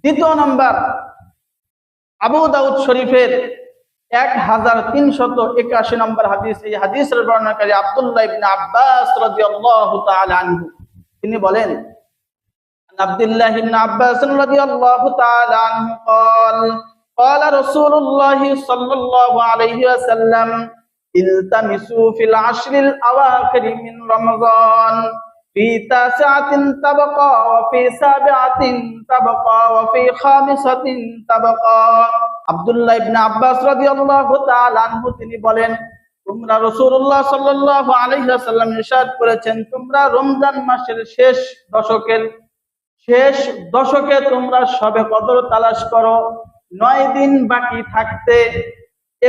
দ্বিতীয় নম্বর, আবু দাউদ শরীফের 1381 নম্বর হাদিস। এই হাদিসের বর্ণনাকারী আব্দুল্লাহ ইবনে আব্বাস রাদিয়াল্লাহু তাআলা আনহু, তিনি বলেন, আব্দুল্লাহ ইবনে আব্বাস রাদিয়াল্লাহু তাআলা আনহু قال قال رسول الله صلى الله عليه وسلم التمسوا في العشر الأواخر من رمضان في 9 تبقى وفي 7 تبقى وفي 5 تبقى। আব্দুল্লাহ ইবনে আব্বাস রাদিয়াল্লাহু তাআলা আনহু তিনি বলেন, তোমরা রাসূলুল্লাহ সাল্লাল্লাহু আলাইহি ওয়াসাল্লাম ইরশাদ করেছেন, তোমরা রমজান মাসের শেষ দশকে তোমরা শবে কদর তালাশ করো। 9 দিন বাকি থাকতে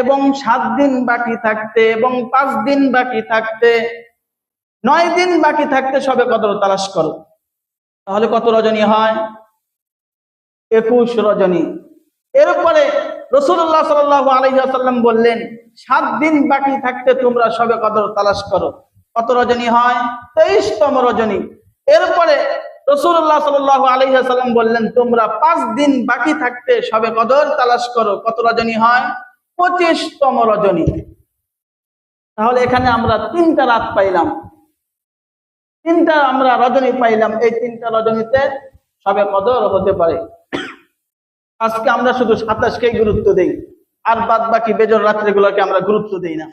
এবং 7 দিন বাকি থাকতে এবং 5 দিন বাকি থাকতে, 9 দিন বাকি থাকতে শবে কদর তালাশ করো। তাহলে কত রজনী হয়? 21 রজনী। এরপরে রাসূলুল্লাহ সাল্লাল্লাহু আলাইহি ওয়াসাল্লাম বললেন, 7 দিন বাকি থাকতে তোমরা শবে কদর তালাশ করো। কত রজনী হয়? 23তম রজনী। এরপরে রাসূলুল্লাহ সাল্লাল্লাহু আলাইহি ওয়াসাল্লাম বললেন, তোমরা 5 দিন বাকি থাকতে শবে কদর তালাশ করো। কত রজনী হয়? 25তম রজনী। তাহলে এখানে আমরা 3টা রাত পাইলাম, 3টা আমরা রজনী পাইলাম। এই 3টা রজনীতে শবে কদর হতে পারে। আজকে আমরা শুধু 27কেই গুরুত্ব দেই, আর বাদ বাকি বেজর রাত্রিগুলোকে আমরা গুরুত্ব দেই না।